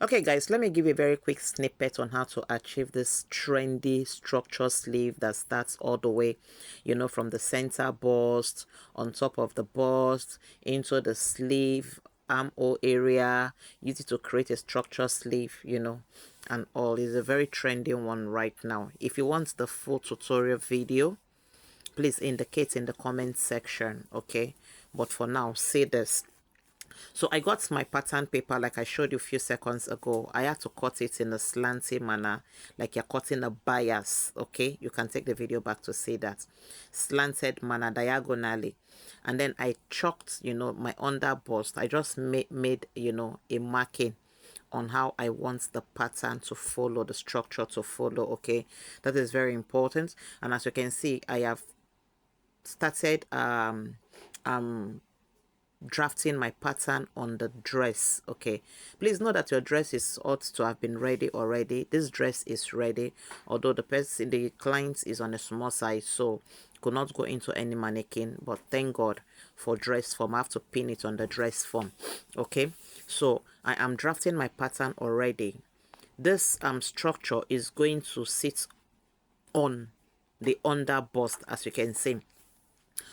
Okay guys, let me give you a very quick snippet on how to achieve this trendy structure sleeve that starts all the way, from the center bust, on top of the bust, into the sleeve armhole area. Use it to create a structure sleeve, and all. Is a very trendy one right now. If you want the full tutorial video, please indicate in the comment section, okay? But for now, see this. So I got my pattern paper like I showed you a few seconds ago. I had to cut it in a slanty manner, like you're cutting a bias, okay? You can take the video back to see that. Slanted manner, diagonally. And then I chalked, my under bust. I just made a marking on how I want the pattern to follow, the structure to follow, okay? That is very important. And as you can see, I have started drafting my pattern on the dress. Okay, please know that your dress is ought to have been ready already. This dress is ready, although the client is on a small size, so could not go into any mannequin, but thank God for dress form. I have to pin it on the dress form. Okay, so I am drafting my pattern already. This structure is going to sit on the under bust, as you can see.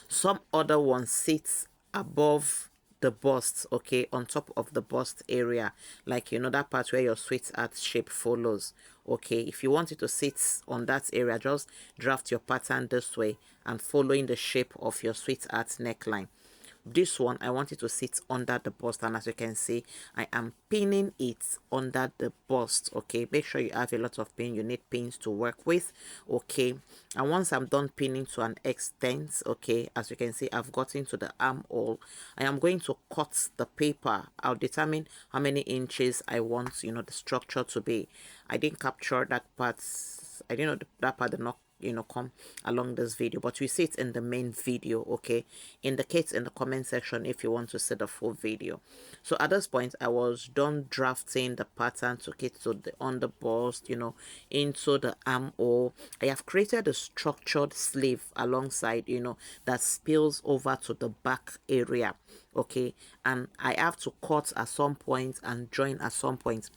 Some other ones sits above the bust, okay, on top of the bust area, like that part where your sweetheart shape follows. Okay, if you want it to sit on that area, just draft your pattern this way and following the shape of your sweetheart neckline. This one I want it to sit under the bust, and as you can see, I am pinning it under the bust. Okay, make sure you have a lot of pin. You need pins to work with. Okay, and once I'm done pinning to an extent, okay, as you can see, I've gotten to the armhole. I am going to cut the paper. I'll determine how many inches I want the structure to be. I didn't capture that part. I didn't know that part did not come along this video, but we see it in the main video. Okay, indicate in the comment section if you want to see the full video. So at this point, I was done drafting the pattern, took it to the under bust, into the armhole. I have created a structured sleeve alongside, that spills over to the back area. Okay, and I have to cut at some point and join at some point.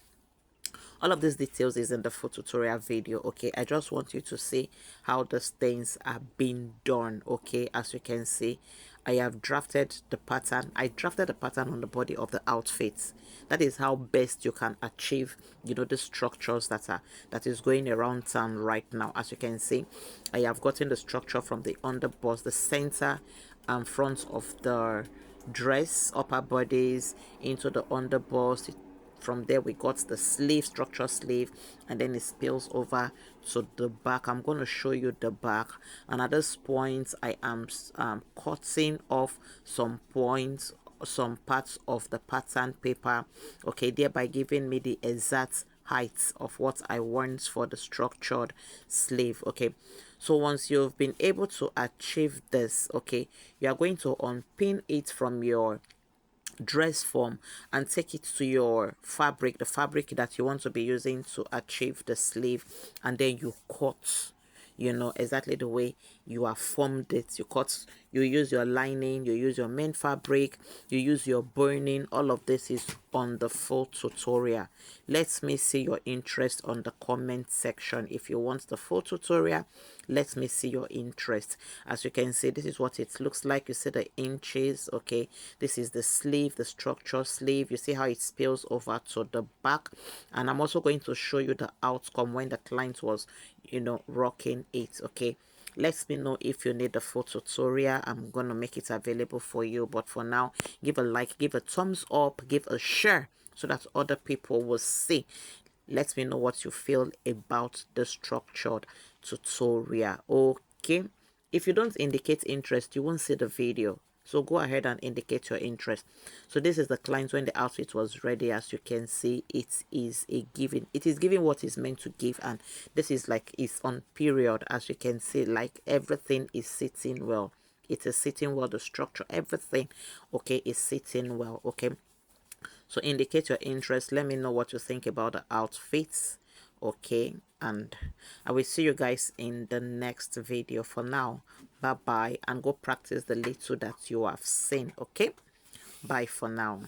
All of these details is in the full tutorial video. Okay, I just want you to see how the things are being done. Okay, as you can see, I have drafted the pattern. I drafted the pattern on the body of the outfits. That is how best you can achieve the structures that is going around town right now. As you can see, I have gotten the structure from the underbust, the center and front of the dress, upper bodies, into the underbust. From there we got the sleeve, structure sleeve, and then it spills over to the back. I'm going to show you the back, and at this point I am cutting off some points, some parts of the pattern paper, okay, thereby giving me the exact height of what I want for the structured sleeve. Okay, so once you've been able to achieve this, okay, you are going to unpin it from your dress form and take it to your fabric, the fabric that you want to be using to achieve the sleeve, and then you cut exactly the way you have formed it. You cut, you use your lining, you use your main fabric, you use your burning. All of this is on the full tutorial. Let me see your interest on the comment section. If you want the full tutorial, let me see your interest. As you can see, this is what it looks like. You see the inches. Okay, this is the sleeve, the structure sleeve. You see how it spills over to the back, and I'm also going to show you the outcome when the client was rocking it. Okay, let me know if you need the full tutorial. I'm gonna make it available for you, but for now, give a like, give a thumbs up, give a share so that other people will see. Let me know what you feel about the structured tutorial. Okay, if you don't indicate interest, you won't see the video, so go ahead and indicate your interest. So this is the client when the outfit was ready. As you can see, it is giving what is meant to give, and this is like it's on period. As you can see, like everything is sitting well. It is sitting well, the structure, everything, okay, is sitting well. Okay, so indicate your interest. Let me know what you think about the outfits. Okay, and I will see you guys in the next video. For now, bye bye, and go practice the little that you have seen. Okay, bye for now.